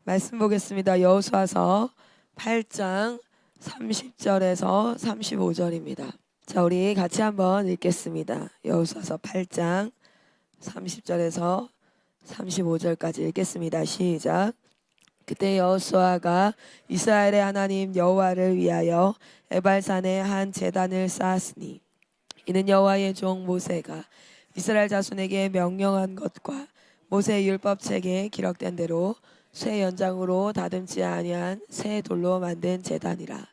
말씀 보겠습니다. 여호수아서 8장 30절에서 35절입니다. 자, 우리 같이 한번 읽겠습니다. 여호수아서 8장 30절에서 35절까지 읽겠습니다. 시작. 그때 여호수아가 이스라엘의 하나님 여호와를 위하여 에발산에 한 제단을 쌓았으니 이는 여호와의 종 모세가 이스라엘 자손에게 명령한 것과 모세 율법책에 기록된 대로 쇠 연장으로 다듬지 아니한 새 돌로 만든 제단이라.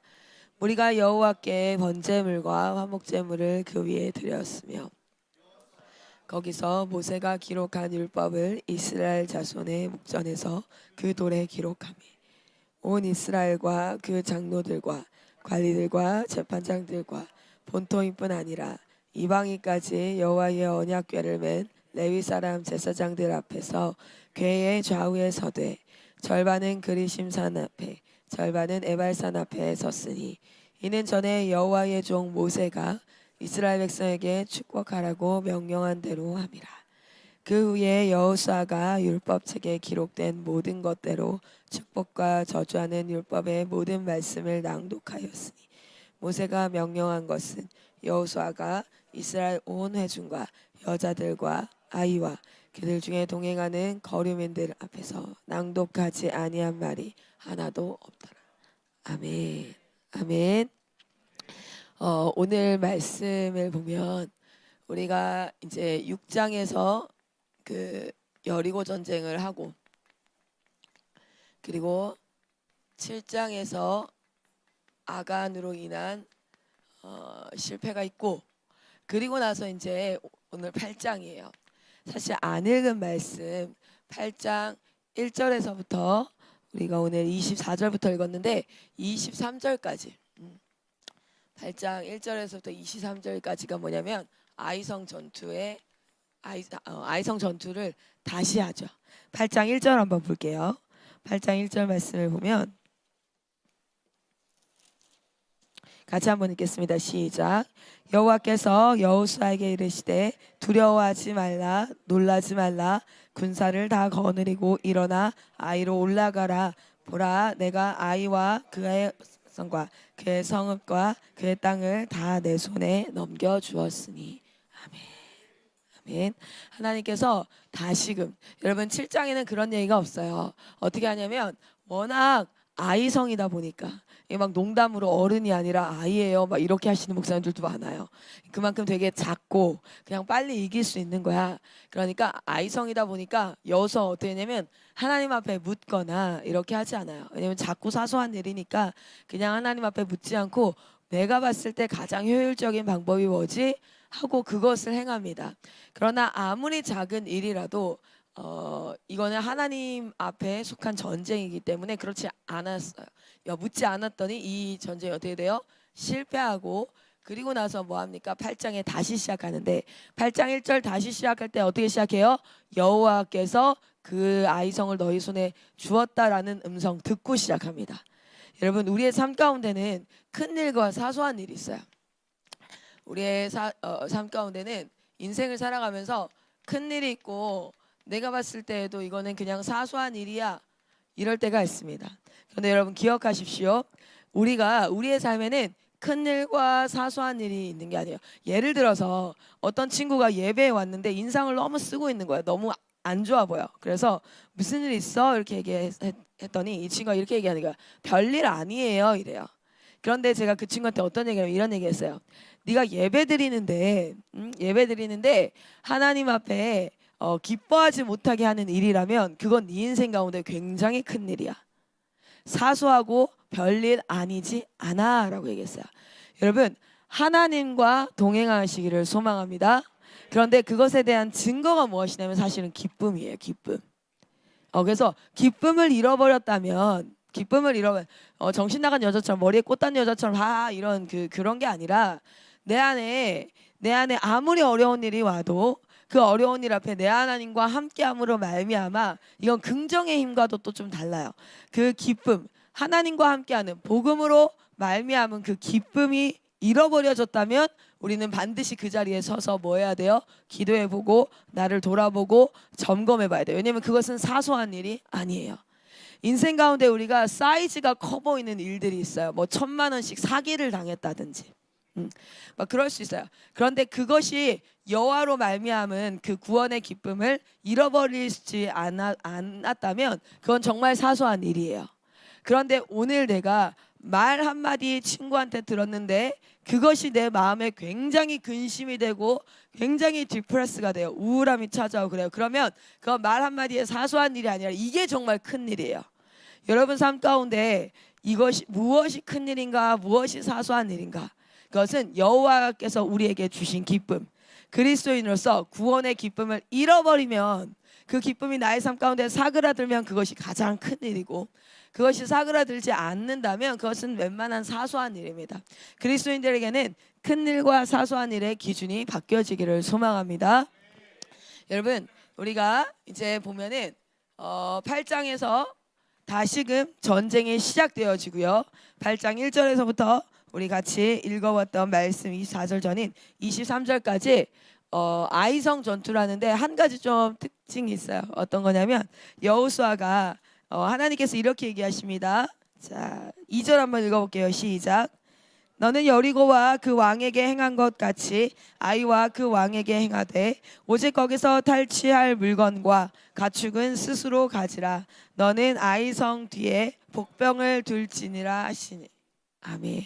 우리가 여호와께 번제물과 화목제물을 그 위에 드렸으며 거기서 모세가 기록한 율법을 이스라엘 자손의 목전에서 그 돌에 기록하며 온 이스라엘과 그 장로들과 관리들과 재판장들과 본토인뿐 아니라 이방인까지 여호와의 언약궤를 맨 레위 사람 제사장들 앞에서 궤의 좌우에 서되 절반은 그리심산 앞에 절반은 에발산 앞에 섰으니 이는 전에 여호와의 종 모세가 이스라엘 백성에게 축복하라고 명령한 대로 함이라. 그 후에 여호수아가 율법책에 기록된 모든 것대로 축복과 저주하는 율법의 모든 말씀을 낭독하였으니 모세가 명령한 것은 여호수아가 이스라엘 온 회중과 여자들과 아이와 그들 중에 동행하는 거류민들 앞에서 낭독하지 아니한 말이 하나도 없더라. 아멘. 아멘. 오늘 말씀을 보면 우리가 이제 6장에서 그 여리고 전쟁을 하고 그리고 7장에서 아간으로 인한 실패가 있고 그리고 나서 이제 오늘 8장이에요. 사실 안 읽은 말씀 8장 1절에서부터 우리가 오늘 24절부터 읽었는데 23절까지 8장 1절에서부터 23절까지가 뭐냐면 아이성 전투의 아이성 전투를 다시 하죠. 8장 1절 한번 볼게요. 8장 1절 말씀을 보면 같이 한번 읽겠습니다. 시작. 여호와께서 여호수아에게 이르시되 두려워하지 말라 놀라지 말라 군사를 다 거느리고 일어나 아이로 올라가라. 보라 내가 아이와 그의 성과 그의 성읍과 그의 땅을 다 내 손에 넘겨 주었으니. 아멘. 아멘. 하나님께서 다시금 여러분 7장에는 그런 얘기가 없어요. 어떻게 하냐면 워낙 아이성이다 보니까 막 농담으로 어른이 아니라 아이예요 막 이렇게 하시는 목사님들도 많아요. 그만큼 되게 작고 그냥 빨리 이길 수 있는 거야. 그러니까 아이성이다 보니까 여기서 어떻게 하냐면 하나님 앞에 묻거나 이렇게 하지 않아요. 왜냐면 작고 사소한 일이니까 그냥 하나님 앞에 묻지 않고 내가 봤을 때 가장 효율적인 방법이 뭐지? 하고 그것을 행합니다. 그러나 아무리 작은 일이라도 이거는 하나님 앞에 속한 전쟁이기 때문에 그렇지 않았어요. 묻지 않았더니 이 전쟁이 어떻게 돼요? 실패하고 그리고 나서 뭐합니까? 8장에 다시 시작하는데 8장 1절 다시 시작할 때 어떻게 시작해요? 여호와께서 그 아이성을 너희 손에 주었다라는 음성 듣고 시작합니다. 여러분 우리의 삶 가운데는 큰 일과 사소한 일이 있어요. 우리의 삶 가운데는 인생을 살아가면서 큰 일이 있고 내가 봤을 때에도 이거는 그냥 사소한 일이야 이럴 때가 있습니다. 그런데 여러분 기억하십시오. 우리가 우리의 삶에는 큰 일과 사소한 일이 있는 게 아니에요. 예를 들어서 어떤 친구가 예배에 왔는데 인상을 너무 쓰고 있는 거예요. 너무 안 좋아 보여. 그래서 무슨 일 있어? 이렇게 얘기했더니 이 친구가 이렇게 얘기하는 거야. 별일 아니에요 이래요. 그런데 제가 그 친구한테 어떤 얘기냐면 이런 얘기했어요. 네가 예배 드리는데 하나님 앞에 기뻐하지 못하게 하는 일이라면 그건 네 인생 가운데 굉장히 큰 일이야. 사소하고 별일 아니지 않아 라고 얘기했어요. 여러분 하나님과 동행하시기를 소망합니다. 그런데 그것에 대한 증거가 무엇이냐면 사실은 기쁨이에요. 기쁨. 그래서 기쁨을 잃어버렸다면 정신 나간 여자처럼 머리에 꽃 단 여자처럼 이런 그런 게 아니라 내 안에 아무리 어려운 일이 와도 그 어려운 일 앞에 내 하나님과 함께함으로 말미암아 이건 긍정의 힘과도 또 좀 달라요. 그 기쁨 하나님과 함께하는 복음으로 말미암은 그 기쁨이 잃어버려졌다면 우리는 반드시 그 자리에 서서 뭐 해야 돼요? 기도해보고 나를 돌아보고 점검해봐야 돼요. 왜냐하면 그것은 사소한 일이 아니에요. 인생 가운데 우리가 사이즈가 커 보이는 일들이 있어요. 뭐 1,000,000원씩 사기를 당했다든지 막 그럴 수 있어요. 그런데 그것이 여호와로 말미암은 그 구원의 기쁨을 잃어버리지 않았다면 그건 정말 사소한 일이에요. 그런데 오늘 내가 말 한마디 친구한테 들었는데 그것이 내 마음에 굉장히 근심이 되고 굉장히 디프레스가 돼요. 우울함이 찾아오고 그래요. 그러면 그 말 한마디의 사소한 일이 아니라 이게 정말 큰 일이에요. 여러분 삶 가운데 이것이 무엇이 큰 일인가, 무엇이 사소한 일인가? 그것은 여호와께서 우리에게 주신 기쁨, 그리스도인으로서 구원의 기쁨을 잃어버리면, 그 기쁨이 나의 삶 가운데 사그라들면 그것이 가장 큰 일이고, 그것이 사그라들지 않는다면 그것은 웬만한 사소한 일입니다. 그리스도인들에게는 큰 일과 사소한 일의 기준이 바뀌어지기를 소망합니다. 여러분, 우리가 이제 보면은 8장에서 다시금 전쟁이 시작되어지고요. 8장 1절에서부터 우리 같이 읽어봤던 말씀 24절 전인 23절까지 아이성 전투라는데 한 가지 좀 특징이 있어요. 어떤 거냐면 여호수아가 하나님께서 이렇게 얘기하십니다. 자, 2절 한번 읽어볼게요. 시작. 너는 여리고와 그 왕에게 행한 것 같이 아이와 그 왕에게 행하되 오직 거기서 탈취할 물건과 가축은 스스로 가지라. 너는 아이성 뒤에 복병을 둘지니라 하시니. 아멘.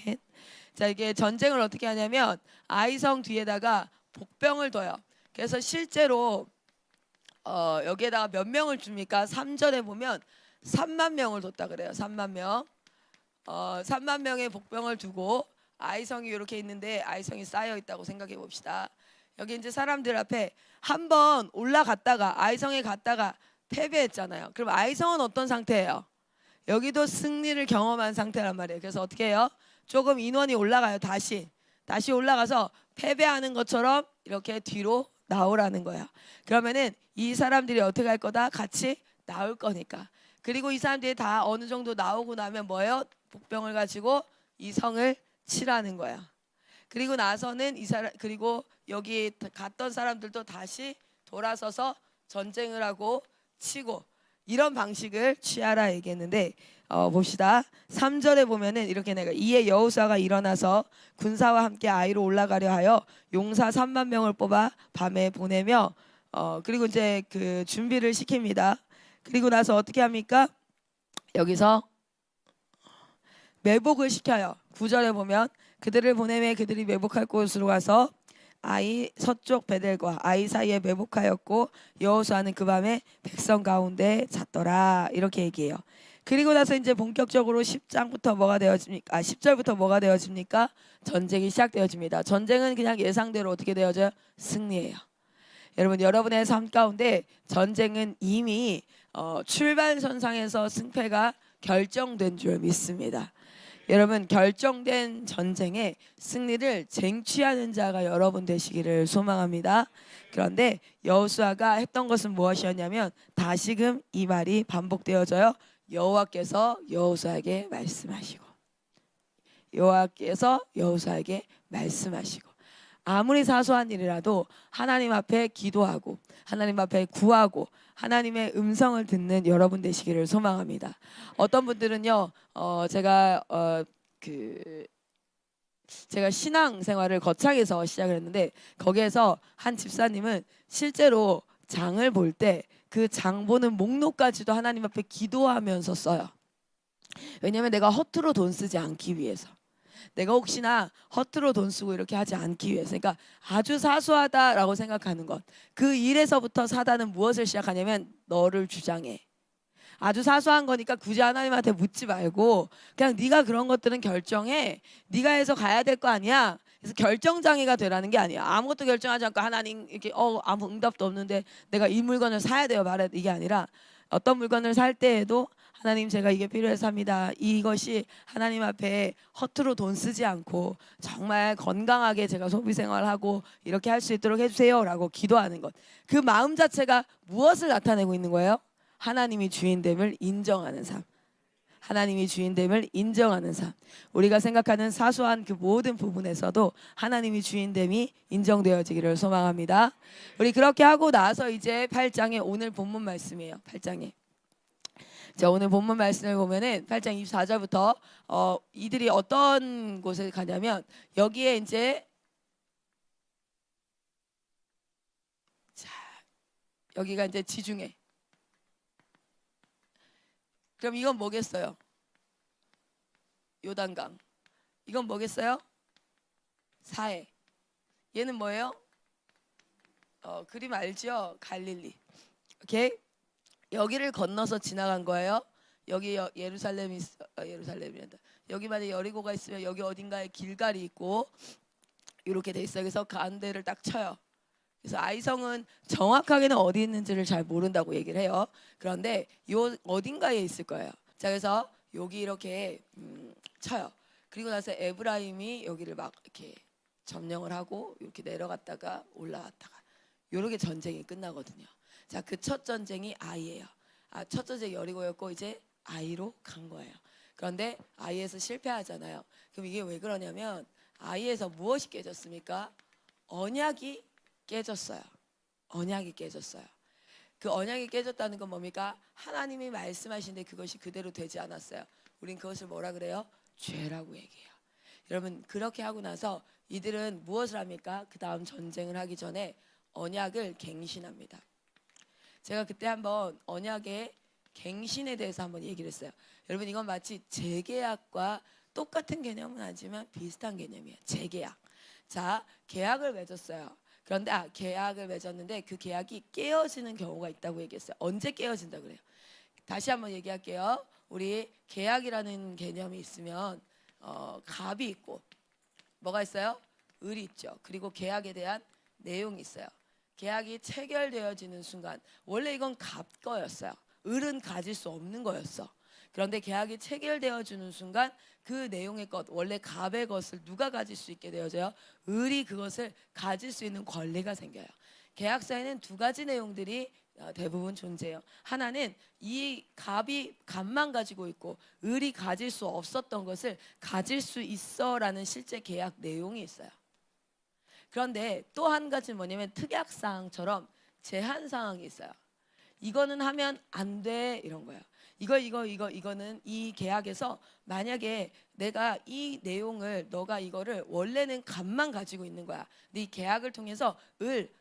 자, 이게 전쟁을 어떻게 하냐면 아이성 뒤에다가 복병을 둬요. 그래서 실제로 여기에다가 몇 명을 줍니까? 3절에 보면 3만 명을 뒀다 그래요. 3만 명. 3만 명의 복병을 두고 아이성이 이렇게 있는데 아이성이 쌓여 있다고 생각해 봅시다. 여기 이제 사람들 앞에 한번 올라갔다가 아이성에 갔다가 패배했잖아요. 그럼 아이성은 어떤 상태예요? 여기도 승리를 경험한 상태란 말이에요. 그래서 어떻게 해요? 조금 인원이 올라가요. 다시 올라가서 패배하는 것처럼 이렇게 뒤로 나오라는 거야. 그러면은 이 사람들이 어떻게 할 거다? 같이 나올 거니까. 그리고 이 사람들이 다 어느 정도 나오고 나면 뭐예요? 복병을 가지고 이 성을 치라는 거야. 그리고 나서는 그리고 여기 갔던 사람들도 다시 돌아서서 전쟁을 하고 치고, 이런 방식을 취하라 얘기했는데 봅시다. 3절에 보면은 이렇게 내가 이에 여호수아가 일어나서 군사와 함께 아이로 올라가려 하여 용사 3만 명을 뽑아 밤에 보내며 그리고 이제 그 준비를 시킵니다. 그리고 나서 어떻게 합니까? 여기서 매복을 시켜요. 9절에 보면 그들을 보내매 그들이 매복할 곳으로 가서 아이 서쪽 베델과 아이 사이에 매복하였고 여호수아는 그 밤에 백성 가운데 잤더라. 이렇게 얘기해요. 그리고 나서 이제 본격적으로 10장부터 뭐가 되어집니까? 10절부터 뭐가 되어집니까? 전쟁이 시작되어집니다. 전쟁은 그냥 예상대로 어떻게 되어져요? 승리예요. 여러분, 여러분의 삶 가운데 전쟁은 이미 출발선상에서 승패가 결정된 줄 믿습니다. 여러분, 결정된 전쟁에 승리를 쟁취하는 자가 여러분 되시기를 소망합니다. 그런데 여호수아가 했던 것은 무엇이었냐면 다시금 이 말이 반복되어져요. 여호와께서 여호수아에게 말씀하시고, 여호와께서 여호수아에게 말씀하시고, 아무리 사소한 일이라도 하나님 앞에 기도하고 하나님 앞에 구하고 하나님의 음성을 듣는 여러분 되시기를 소망합니다. 어떤 분들은요, 제가 신앙 생활을 거창에서 시작을 했는데 거기에서 한 집사님은 실제로 장을 볼 때 그 장 보는 목록까지도 하나님 앞에 기도하면서 써요. 왜냐하면 내가 허투루 돈 쓰지 않기 위해서, 내가 혹시나 허투루 돈 쓰고 이렇게 하지 않기 위해서. 그러니까 아주 사소하다라고 생각하는 것, 그 일에서부터 사단은 무엇을 시작하냐면 너를 주장해. 아주 사소한 거니까 굳이 하나님한테 묻지 말고 그냥 네가 그런 것들은 결정해. 네가 해서 가야 될 거 아니야. 그래서 결정장애가 되라는 게 아니야. 아무것도 결정하지 않고 하나님 이렇게 아무 응답도 없는데 내가 이 물건을 사야 돼요 말해, 이게 아니라 어떤 물건을 살 때에도 하나님, 제가 이게 필요해서 삽니다. 이것이 하나님 앞에 허투루 돈 쓰지 않고 정말 건강하게 제가 소비 생활하고 이렇게 할 수 있도록 해주세요 라고 기도하는 것, 그 마음 자체가 무엇을 나타내고 있는 거예요? 하나님이 주인됨을 인정하는 삶. 하나님이 주인됨을 인정하는 삶. 우리가 생각하는 사소한 그 모든 부분에서도 하나님이 주인됨이 인정되어지기를 소망합니다. 우리 그렇게 하고 나서 이제 8장에 오늘 본문 말씀이에요. 8장에 자, 오늘 본문 말씀을 보면은 8장 24절부터 이들이 어떤 곳에 가냐면 여기에 이제 자, 여기가 이제 지중해. 그럼 이건 뭐겠어요? 요단강. 이건 뭐겠어요? 사해. 얘는 뭐예요? 그림 알죠? 갈릴리. 오케이? 여기를 건너서 지나간 거예요. 여기 예루살렘이 예루살렘이란다. 여기 만에 여리고가 있으면 여기 어딘가에 길갈이 있고 이렇게 돼 있어요. 그래서 가운데를 딱 쳐요. 그래서 아이성은 정확하게는 어디 있는지를 잘 모른다고 얘기를 해요. 그런데 요 어딘가에 있을 거예요. 자, 그래서 여기 이렇게 쳐요. 그리고 나서 에브라임이 여기를 막 이렇게 점령을 하고 이렇게 내려갔다가 올라갔다가 이렇게 전쟁이 끝나거든요. 자, 그 첫 전쟁이 아이예요. 첫 전쟁이 여리고였고 이제 아이로 간 거예요. 그런데 아이에서 실패하잖아요. 그럼 이게 왜 그러냐면 아이에서 무엇이 깨졌습니까? 언약이 깨졌어요. 언약이 깨졌어요. 그 언약이 깨졌다는 건 뭡니까? 하나님이 말씀하신데 그것이 그대로 되지 않았어요. 우린 그것을 뭐라 그래요? 죄라고 얘기해요. 여러분, 그렇게 하고 나서 이들은 무엇을 합니까? 그 다음 전쟁을 하기 전에 언약을 갱신합니다. 제가 그때 한번 언약의 갱신에 대해서 한번 얘기를 했어요. 여러분, 이건 마치 재계약과 똑같은 개념은 아니지만 비슷한 개념이에요. 재계약. 자, 계약을 맺었어요. 그런데 계약을 맺었는데 그 계약이 깨어지는 경우가 있다고 얘기했어요. 언제 깨어진다 그래요? 다시 한번 얘기할게요. 우리 계약이라는 개념이 있으면 갑이 있고 뭐가 있어요? 을이 있죠. 그리고 계약에 대한 내용이 있어요. 계약이 체결되어지는 순간 원래 이건 갑 거였어요. 을은 가질 수 없는 거였어. 그런데 계약이 체결되어지는 순간 그 내용의 것, 원래 갑의 것을 누가 가질 수 있게 되어져요? 을이 그것을 가질 수 있는 권리가 생겨요. 계약서에는 두 가지 내용들이 대부분 존재해요. 하나는 이 갑만 가지고 있고 을이 가질 수 없었던 것을 가질 수 있어라는 실제 계약 내용이 있어요. 그런데 또 한 가지는 뭐냐면 특약사항처럼 제한사항이 있어요. 이거는 하면 안 돼 이런 거예요. 이거는 이 계약에서 만약에 내가 이 내용을 너가 이거를 원래는 갑만 가지고 있는 거야. 근데 이 계약을 통해서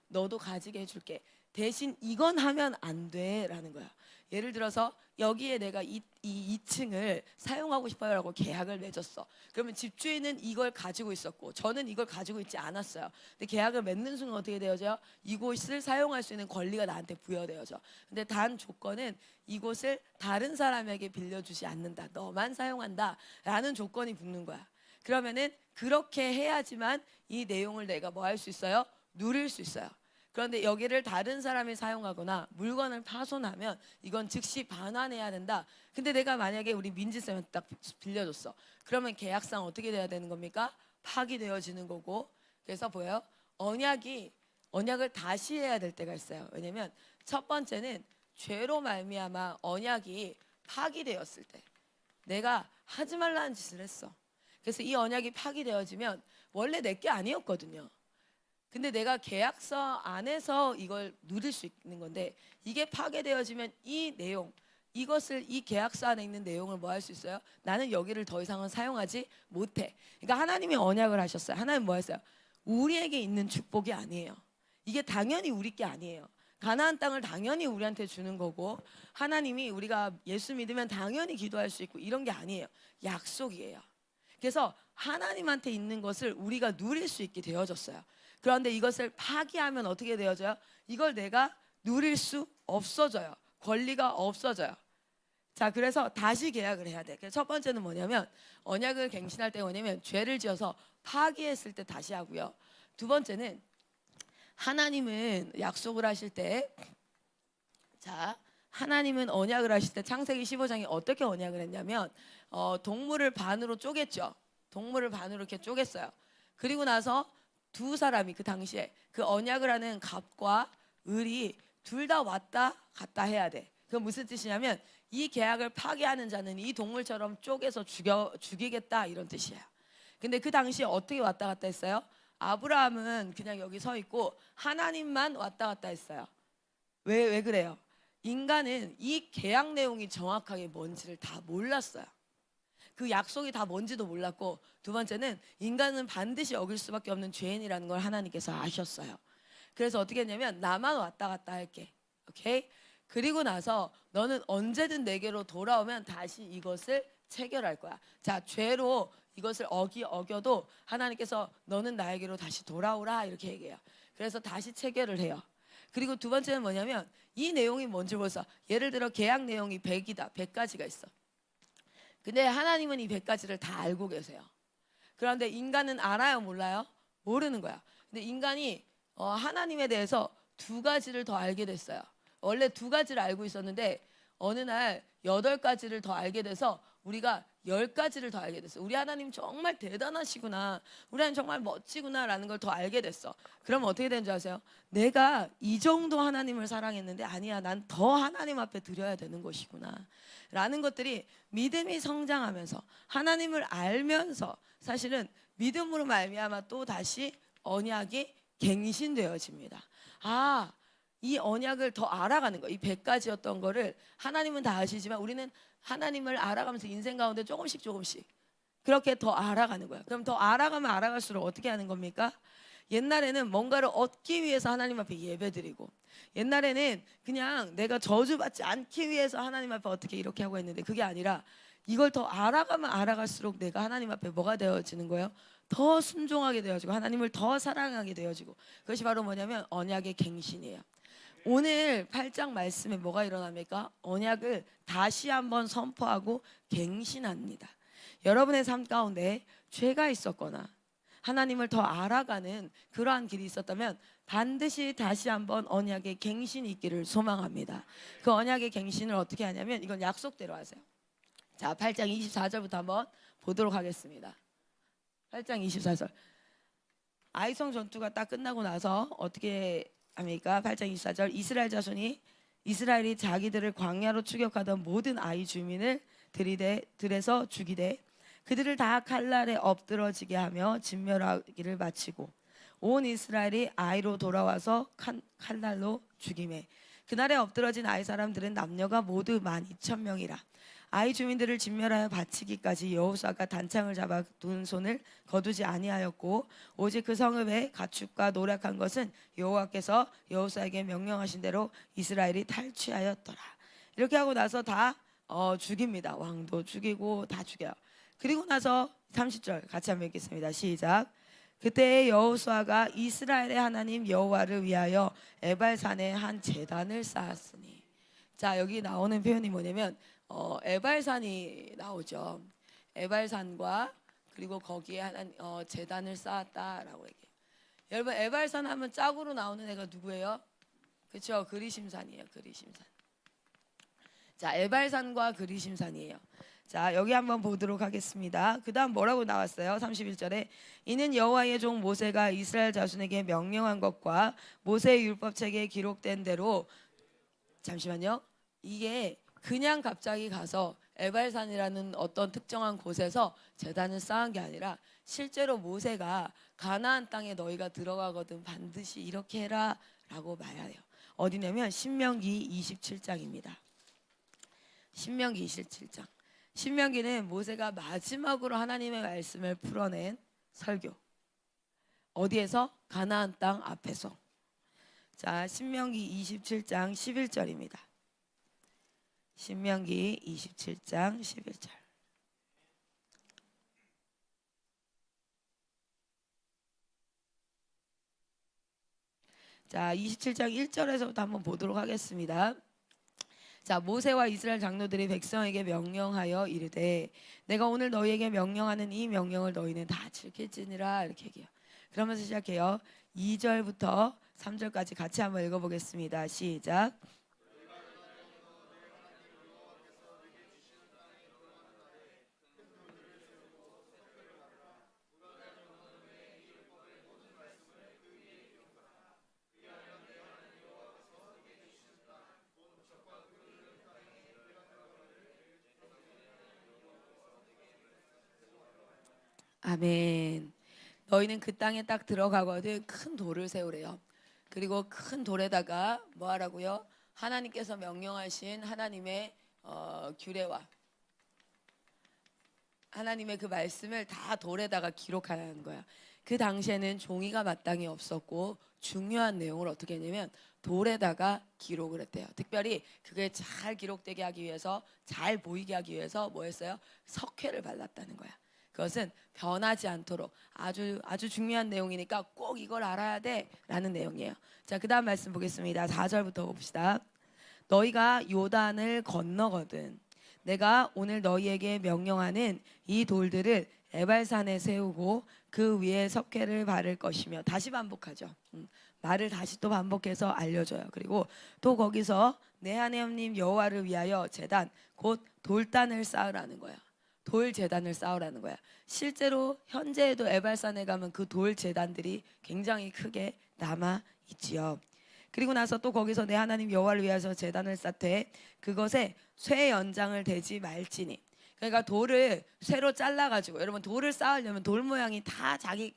너도 가지게 해줄게. 대신 이건 하면 안 돼라는 거야. 예를 들어서 여기에 내가 이 2층을 사용하고 싶어요라고 계약을 맺었어. 그러면 집주인은 이걸 가지고 있었고 저는 이걸 가지고 있지 않았어요. 근데 계약을 맺는 순간 어떻게 되어져요? 이곳을 사용할 수 있는 권리가 나한테 부여되어져. 근데 단 조건은 이곳을 다른 사람에게 빌려주지 않는다. 너만 사용한다라는 조건이 붙는 거야. 그러면은 그렇게 해야지만 이 내용을 내가 뭐 할 수 있어요? 누릴 수 있어요. 그런데 여기를 다른 사람이 사용하거나 물건을 파손하면 이건 즉시 반환해야 된다. 근데 내가 만약에 우리 민지쌤한테 딱 빌려줬어. 그러면 계약상 어떻게 돼야 되는 겁니까? 파기되어지는 거고. 그래서 보여요? 언약을 다시 해야 될 때가 있어요. 왜냐면 첫 번째는 죄로 말미암아 언약이 파기되었을 때 내가 하지 말라는 짓을 했어. 그래서 이 언약이 파기되어지면 원래 내 게 아니었거든요. 근데 내가 계약서 안에서 이걸 누릴 수 있는 건데 이게 파괴되어지면 이 내용 이것을 이 계약서 안에 있는 내용을 뭐 할 수 있어요? 나는 여기를 더 이상은 사용하지 못해. 그러니까 하나님이 언약을 하셨어요. 하나님 뭐 했어요? 우리에게 있는 축복이 아니에요. 이게 당연히 우리 게 아니에요. 가나안 땅을 당연히 우리한테 주는 거고 하나님이 우리가 예수 믿으면 당연히 기도할 수 있고 이런 게 아니에요. 약속이에요. 그래서 하나님한테 있는 것을 우리가 누릴 수 있게 되어졌어요. 그런데 이것을 파기하면 어떻게 되어져요? 이걸 내가 누릴 수 없어져요. 권리가 없어져요. 자, 그래서 다시 계약을 해야 돼. 그래서 첫 번째는 뭐냐면 언약을 갱신할 때 뭐냐면 죄를 지어서 파기했을 때 다시 하고요. 두 번째는 하나님은 약속을 하실 때 자, 하나님은 언약을 하실 때 창세기 15장에 어떻게 언약을 했냐면 동물을 반으로 쪼갰죠. 동물을 반으로 이렇게 쪼갰어요. 그리고 나서 두 사람이 그 당시에 그 언약을 하는 갑과 을이 둘 다 왔다 갔다 해야 돼. 그건 무슨 뜻이냐면 이 계약을 파기하는 자는 이 동물처럼 쪼개서 죽이겠다 이런 뜻이에요. 근데 그 당시에 어떻게 왔다 갔다 했어요? 아브라함은 그냥 여기 서 있고 하나님만 왔다 갔다 했어요. 왜 그래요? 인간은 이 계약 내용이 정확하게 뭔지를 다 몰랐어요. 그 약속이 다 뭔지도 몰랐고, 두 번째는 인간은 반드시 어길 수밖에 없는 죄인이라는 걸 하나님께서 아셨어요. 그래서 어떻게 했냐면, 나만 왔다 갔다 할게. 오케이? 그리고 나서 너는 언제든 내게로 돌아오면 다시 이것을 체결할 거야. 자, 죄로 이것을 어겨도 하나님께서 너는 나에게로 다시 돌아오라 이렇게 얘기해요. 그래서 다시 체결을 해요. 그리고 두 번째는 뭐냐면, 이 내용이 뭔지 몰라. 예를 들어 계약 내용이 100이다. 100가지가 있어. 근데 하나님은 이 100가지를 다 알고 계세요. 그런데 인간은 알아요, 몰라요? 모르는 거야. 근데 인간이 하나님에 대해서 두 가지를 더 알게 됐어요. 원래 두 가지를 알고 있었는데 어느 날 8가지를 더 알게 돼서 우리가 10가지를 더 알게 됐어. 우리 하나님 정말 대단하시구나. 우리 하나님 정말 멋지구나라는 걸 더 알게 됐어. 그럼 어떻게 되는 줄 아세요? 내가 이 정도 하나님을 사랑했는데 아니야, 난 더 하나님 앞에 드려야 되는 것이구나 라는 것들이 믿음이 성장하면서 하나님을 알면서 사실은 믿음으로 말미암아 또 다시 언약이 갱신되어집니다. 아, 이 언약을 더 알아가는 거. 이 100가지였던 거를 하나님은 다 아시지만 우리는 하나님을 알아가면서 인생 가운데 조금씩 그렇게 더 알아가는 거야. 그럼 더 알아가면 알아갈수록 어떻게 하는 겁니까? 옛날에는 뭔가를 얻기 위해서 하나님 앞에 예배드리고, 옛날에는 그냥 내가 저주받지 않기 위해서 하나님 앞에 어떻게 이렇게 하고 했는데, 그게 아니라 이걸 더 알아가면 알아갈수록 내가 하나님 앞에 뭐가 되어지는 거예요? 더 순종하게 되어지고 하나님을 더 사랑하게 되어지고, 그것이 바로 뭐냐면 언약의 갱신이에요. 오늘 8장 말씀에 뭐가 일어납니까? 언약을 다시 한번 선포하고 갱신합니다. 여러분의 삶 가운데 죄가 있었거나 하나님을 더 알아가는 그러한 길이 있었다면 반드시 다시 한번 언약의 갱신이 있기를 소망합니다. 그 언약의 갱신을 어떻게 하냐면 이건 약속대로 하세요. 자, 8장 24절부터 한번 보도록 하겠습니다. 8장 24절. 아이성 전투가 딱 끝나고 나서 어떻게 합니까? 8장 24절. 이스라엘 자손이 이스라엘이 자기들을 광야로 추격하던 모든 아이 주민을 들에서 죽이되 그들을 다 칼날에 엎드러지게 하며 진멸하기를 마치고 온 이스라엘이 아이로 돌아와서 칼날로 죽임에 그날에 엎드러진 아이 사람들은 남녀가 모두 12,000명이라. 아이 주민들을 진멸하여 바치기까지 여호수아가 단창을 잡아 둔 손을 거두지 아니하였고 오직 그 성읍에 가축과 노력한 것은 여호와께서 여호수아에게 명령하신 대로 이스라엘이 탈취하였더라. 이렇게 하고 나서 다 죽입니다. 왕도 죽이고 다 죽여요. 그리고 나서 30절 같이 한번 읽겠습니다. 시작. 그때 여호수아가 이스라엘의 하나님 여호와를 위하여 에발산에 한 제단을 쌓았으니. 자, 여기 나오는 표현이 뭐냐면 에발산이 나오죠. 에발산과 그리고 거기에 제단을 쌓았다라고 얘기해요. 여러분, 에발산 하면 짝으로 나오는 애가 누구예요? 그렇죠, 그리심산이에요. 그리심산. 자, 에발산과 그리심산이에요. 자, 여기 한번 보도록 하겠습니다. 그 다음 뭐라고 나왔어요? 31절에 이는 여호와의 종 모세가 이스라엘 자손에게 명령한 것과 모세의 율법책에 기록된 대로. 잠시만요. 이게 그냥 갑자기 가서 에발산이라는 어떤 특정한 곳에서 제단을 쌓은 게 아니라 실제로 모세가 가나안 땅에 너희가 들어가거든 반드시 이렇게 해라 라고 말해요. 어디냐면 신명기 27장입니다. 신명기 27장. 신명기는 모세가 마지막으로 하나님의 말씀을 풀어낸 설교. 어디에서? 가나안 땅 앞에서. 자, 신명기 27장 11절입니다. 신명기 27장 11절. 자, 27장 1절에서부터 한번 보도록 하겠습니다. 자, 모세와 이스라엘 장로들이 백성에게 명령하여 이르되 내가 오늘 너희에게 명령하는 이 명령을 너희는 다 지킬지니라 이렇게 얘기해요. 그러면서 시작해요. 2절부터 3절까지 같이 한번 읽어보겠습니다. 시작. 아멘. 너희는 그 땅에 딱 들어가거든 큰 돌을 세우래요. 그리고 큰 돌에다가 뭐 하라고요? 하나님께서 명령하신 하나님의 규례와 하나님의 그 말씀을 다 돌에다가 기록하라는 거야. 그 당시에는 종이가 마땅히 없었고 중요한 내용을 어떻게 했냐면 돌에다가 기록을 했대요. 특별히 그게 잘 기록되게 하기 위해서, 잘 보이게 하기 위해서 뭐 했어요? 석회를 발랐다는 거야. 그것은 변하지 않도록 아주 중요한 내용이니까 꼭 이걸 알아야 돼라는 내용이에요. 자, 그다음 말씀 보겠습니다. 4절부터 봅시다. 너희가 요단을 건너거든 내가 오늘 너희에게 명령하는 이 돌들을 에발산에 세우고 그 위에 석회를 바를 것이며, 다시 반복하죠. 말을 다시 또 반복해서 알려줘요. 그리고 또 거기서 내 하나님 여호와를 위하여 제단 곧 돌단을 쌓으라는 거야. 돌 제단을 쌓으라는 거야. 실제로 현재에도 에발산에 가면 그 돌 제단들이 굉장히 크게 남아 있지요. 그리고 나서 또 거기서 내 하나님 여호와를 위하여 제단을 쌓되 그것에 쇠 연장을 대지 말지니. 그러니까 돌을 쇠로 잘라가지고, 여러분 돌을 쌓으려면 돌 모양이 다 자기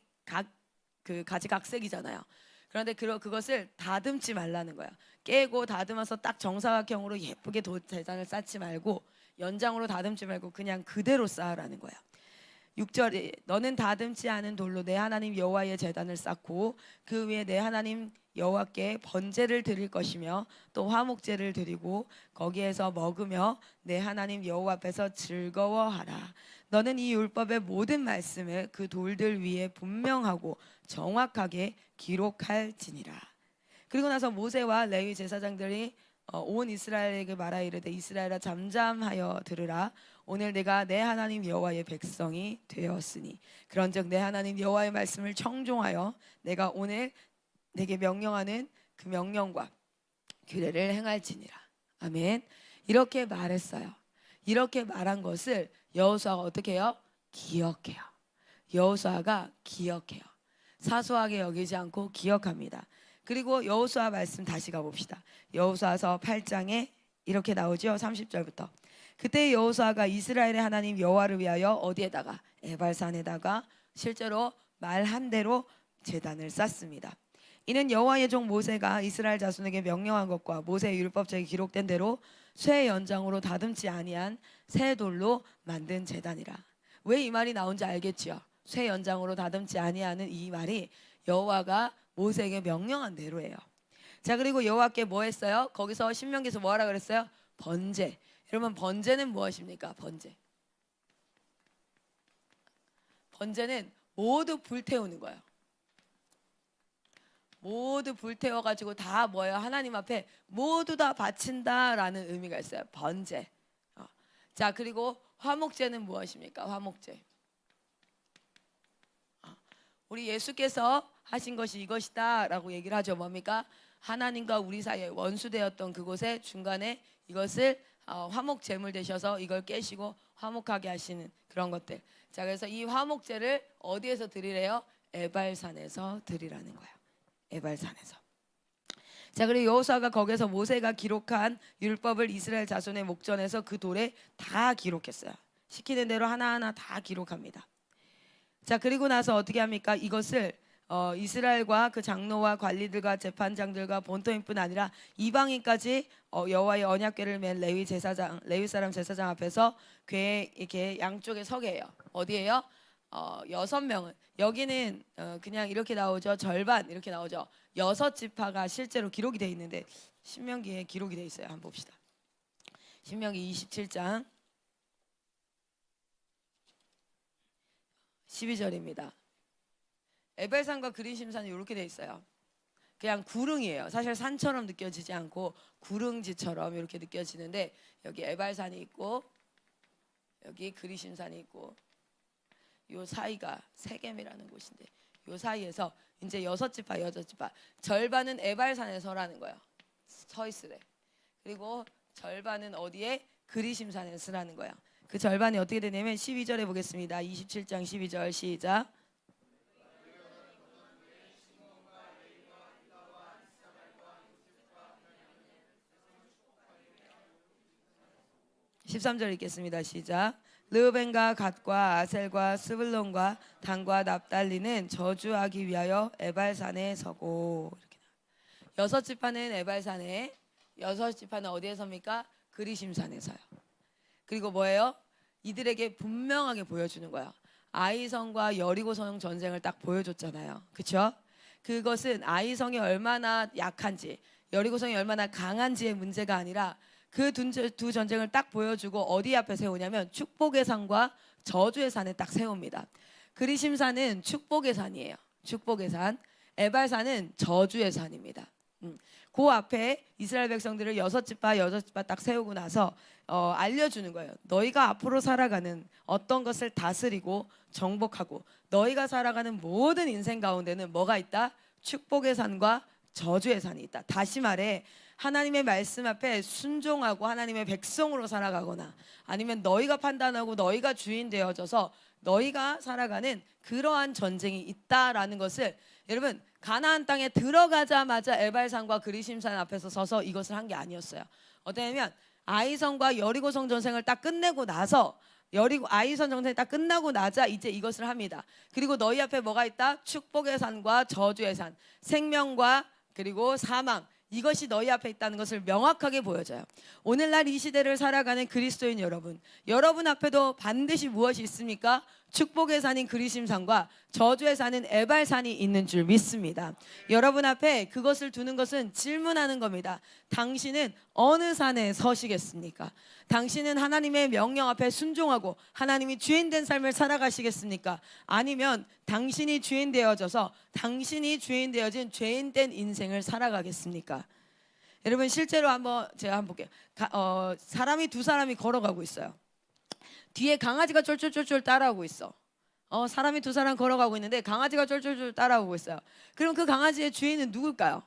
가지각색이잖아요. 그런데 그것을 다듬지 말라는 거야. 깨고 다듬어서 딱 정사각형으로 예쁘게 돌 제단을 쌓지 말고 연장으로 다듬지 말고 그냥 그대로 쌓으라는 거야. 6절에 너는 다듬지 않은 돌로 내 하나님 여호와의 제단을 쌓고 그 위에 내 하나님 여호와께 번제를 드릴 것이며 또 화목제를 드리고 거기에서 먹으며 내 하나님 여호와 앞에서 즐거워하라. 너는 이 율법의 모든 말씀을 그 돌들 위에 분명하고 정확하게 기록할지니라. 그리고 나서 모세와 레위 제사장들이 온 이스라엘에게 말하 이르되 이스라엘아 잠잠하여 들으라. 오늘 내가 내 하나님 여호와의 백성이 되었으니 그런즉 내 하나님 여호와의 말씀을 청종하여 내가 오늘 내게 명령하는 그 명령과 규례를 행할지니라. 아멘. 이렇게 말했어요. 이렇게 말한 것을 여호수아가 어떻게 해요? 기억해요. 여호수아가 기억해요. 사소하게 여기지 않고 기억합니다. 그리고 여호수아 말씀 다시 가봅시다. 여호수아서 8장에 이렇게 나오죠. 30절부터. 그때 여호수아가 이스라엘의 하나님 여호와를 위하여 어디에다가? 에발산에다가 실제로 말한 대로 제단을 쌓습니다. 이는 여호와의 종 모세가 이스라엘 자손에게 명령한 것과 모세의 율법책에 기록된 대로 쇠 연장으로 다듬지 아니한 새 돌로 만든 제단이라. 왜 이 말이 나온지 알겠지요? 쇠 연장으로 다듬지 아니하는 이 말이 여호와가 모세에게 명령한 대로예요. 자, 그리고 여호와께 뭐 했어요? 거기서 신명기에서 뭐 하라 그랬어요? 번제. 여러분 번제는 무엇입니까? 번제는 모두 불태우는 거예요. 모두 불태워가지고 다 뭐예요? 하나님 앞에 모두 다 바친다라는 의미가 있어요. 번제. 자, 그리고 화목제는 무엇입니까? 화목제. 우리 예수께서 하신 것이 이것이다 라고 얘기를 하죠. 뭡니까? 하나님과 우리 사이에 원수되었던 그곳에 중간에 이것을 화목 제물 되셔서 이걸 깨시고 화목하게 하시는 그런 것들. 자, 그래서 이 화목제를 어디에서 드리래요? 에발산에서 드리라는 거예요. 에발산에서. 자, 그리고 여호수아가 거기서 모세가 기록한 율법을 이스라엘 자손의 목전에서 그 돌에 다 기록했어요. 시키는 대로 하나하나 다 기록합니다. 자, 그리고 나서 어떻게 합니까? 이것을 이스라엘과 그 장로와 관리들과 재판장들과 본토인뿐 아니라 이방인까지 여호와의 언약궤를 맨 레위 사람 제사장 앞에서 궤에 이렇게 양쪽에 서게 해요. 어디에요? 6명은 여기는 그냥 이렇게 나오죠. 절반 이렇게 나오죠. 6지파가 실제로 기록이 되어 있는데 신명기에 기록이 되어 있어요. 한번 봅시다. 신명기 27장 12절입니다. 에벨산과 그리심산이 이렇게 돼 있어요. 그냥 구릉이에요. 사실 산처럼 느껴지지 않고 구릉지처럼 이렇게 느껴지는데 여기 에발산이 있고 여기 그리심산이 있고 요 사이가 세겜이라는 곳인데 요 사이에서 이제 6지파 절반은 에발산에 서라는 거예요. 서 있으래. 그리고 절반은 어디에? 그리심산에 서라는 거예요. 그 절반이 어떻게 되냐면 12절에 보겠습니다. 27장 12절 시작. (13절) 읽겠습니다. 시작. 르우벤과 갓과 아셀과 스불론과 단과 납달리는 저주하기 위하여 에발산에 서고. 이렇게 6지파는 에발산에 여섯 지파는 어디에 섭니까? 그리심산에서요. 그리고 뭐예요? 이들에게 분명하게 보여주는 거예요. 아이성과 여리고성 전쟁을 딱 보여줬잖아요. 그렇죠? 그것은 아이성이 얼마나 약한지, 여리고성이 얼마나 강한지의 문제가 아니라 그 두 전쟁을 딱 보여주고 어디 앞에 세우냐면 축복의 산과 저주의 산에 딱 세웁니다. 그리심산은 축복의 산이에요. 축복의 산. 에발산은 저주의 산입니다. 그 앞에 이스라엘 백성들을 여섯 지파 딱 세우고 나서 알려주는 거예요. 너희가 앞으로 살아가는 어떤 것을 다스리고 정복하고 너희가 살아가는 모든 인생 가운데는 뭐가 있다? 축복의 산과 저주의 산이 있다. 다시 말해 하나님의 말씀 앞에 순종하고 하나님의 백성으로 살아가거나 아니면 너희가 판단하고 너희가 주인 되어져서 너희가 살아가는 그러한 전쟁이 있다라는 것을 여러분 가나안 땅에 들어가자마자 에발산과 그리심산 앞에서 서서 이것을 한 게 아니었어요. 어떠냐면 아이성과 여리고성 전쟁을 딱 끝내고 나서 아이성 전쟁이 딱 끝나고 나자 이제 이것을 합니다. 그리고 너희 앞에 뭐가 있다? 축복의 산과 저주의 산, 생명과 그리고 사망, 이것이 너희 앞에 있다는 것을 명확하게 보여줘요. 오늘날 이 시대를 살아가는 그리스도인 여러분 앞에도 반드시 무엇이 있습니까? 축복의 산인 그리심산과 저주의 산인 에발산이 있는 줄 믿습니다. 여러분 앞에 그것을 두는 것은 질문하는 겁니다. 당신은 어느 산에 서시겠습니까? 당신은 하나님의 명령 앞에 순종하고 하나님이 주인 된 삶을 살아가시겠습니까? 아니면 당신이 주인 되어져서 당신이 주인 되어진 죄인 된 인생을 살아가겠습니까? 여러분 실제로 제가 한번 볼게요. 사람이 두 사람이 걸어가고 있어요. 뒤에 강아지가 쫄쫄쫄쫄 따라오고 있어. 사람이 두 사람 걸어가고 있는데 강아지가 쫄쫄쫄 따라오고 있어요. 그럼 그 강아지의 주인은 누굴까요?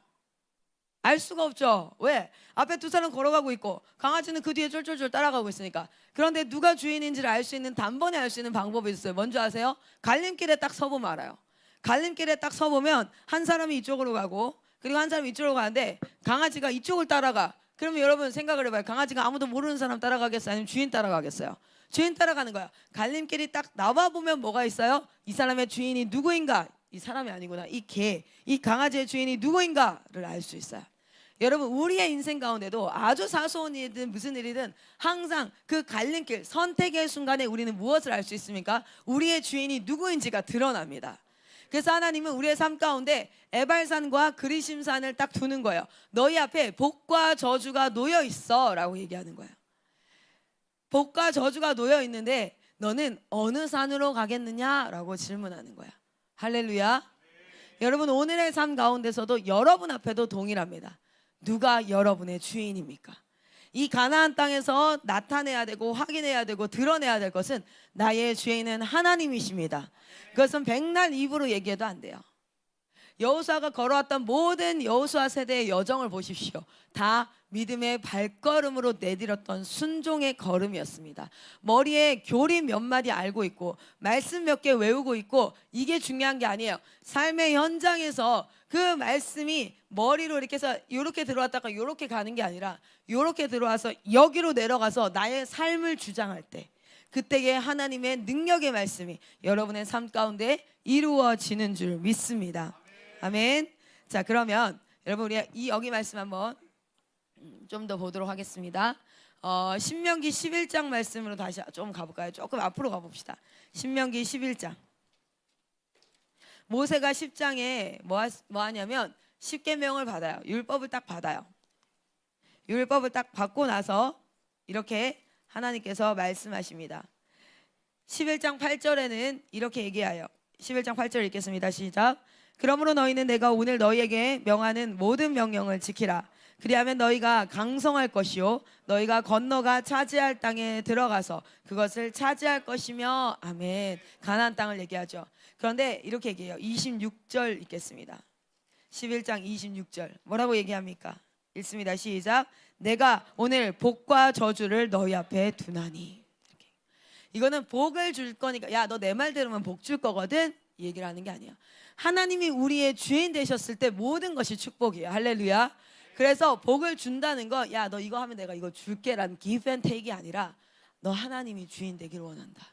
알 수가 없죠. 왜? 앞에 두 사람 걸어가고 있고 강아지는 그 뒤에 쫄쫄쫄 따라가고 있으니까. 그런데 누가 주인인지를 알 수 있는 단번에 알 수 있는 방법이 있어요. 뭔지 아세요? 갈림길에 딱 서보면 알아요. 갈림길에 딱 서보면 한 사람이 이쪽으로 가고 그리고 한 사람이 이쪽으로 가는데 강아지가 이쪽을 따라가. 그러면 여러분 생각을 해봐요. 강아지가 아무도 모르는 사람 따라가겠어요? 아니면 주인 따라가겠어요? 주인 따라가는 거야. 갈림길이 딱 나와보면 뭐가 있어요? 이 사람의 주인이 누구인가? 이 사람이 아니구나. 이 강아지의 주인이 누구인가를 알 수 있어요. 여러분 우리의 인생 가운데도 아주 사소한 일이든 무슨 일이든 항상 그 갈림길 선택의 순간에 우리는 무엇을 알 수 있습니까? 우리의 주인이 누구인지가 드러납니다. 그래서 하나님은 우리의 삶 가운데 에발산과 그리심산을 딱 두는 거예요. 너희 앞에 복과 저주가 놓여 있어 라고 얘기하는 거예요. 복과 저주가 놓여 있는데 너는 어느 산으로 가겠느냐라고 질문하는 거야. 할렐루야. 여러분 오늘의 삶 가운데서도 여러분 앞에도 동일합니다. 누가 여러분의 주인입니까? 이 가나안 땅에서 나타내야 되고 확인해야 되고 드러내야 될 것은 나의 주인은 하나님이십니다. 그것은 백날 입으로 얘기해도 안 돼요. 여호수아가 걸어왔던 모든 여호수아 세대의 여정을 보십시오. 다 믿음의 발걸음으로 내디뎠던 순종의 걸음이었습니다. 머리에 교리 몇 마디 알고 있고 말씀 몇 개 외우고 있고 이게 중요한 게 아니에요. 삶의 현장에서 그 말씀이 머리로 이렇게 해서 이렇게 들어왔다가 이렇게 가는 게 아니라 이렇게 들어와서 여기로 내려가서 나의 삶을 주장할 때 그때의 하나님의 능력의 말씀이 여러분의 삶 가운데 이루어지는 줄 믿습니다. 아멘. 자 그러면 여러분 우리 여기 말씀 한번 좀 더 보도록 하겠습니다. 신명기 11장 말씀으로 다시 좀 가볼까요? 조금 앞으로 가봅시다. 신명기 11장. 모세가 10장에 뭐 하냐면 10계명을 받아요. 율법을 딱 받아요. 율법을 딱 받고 나서 이렇게 하나님께서 말씀하십니다. 11장 8절에는 이렇게 얘기해요. 11장 8절 읽겠습니다. 시작. 그러므로 너희는 내가 오늘 너희에게 명하는 모든 명령을 지키라. 그리하면 너희가 강성할 것이요 너희가 건너가 차지할 땅에 들어가서 그것을 차지할 것이며 아멘. 가나안 땅을 얘기하죠. 그런데 이렇게 얘기해요. 26절 읽겠습니다. 11장 26절 뭐라고 얘기합니까? 읽습니다. 시작. 내가 오늘 복과 저주를 너희 앞에 두나니. 이렇게. 이거는 복을 줄 거니까 야 너 내 말 들으면 복 줄 거거든 이 얘기를 하는 게 아니야. 하나님이 우리의 주인 되셨을 때 모든 것이 축복이에요. 할렐루야. 그래서 복을 준다는 거 야 너 이거 하면 내가 이거 줄게 라는 give and take이 아니라 너 하나님이 주인 되기를 원한다.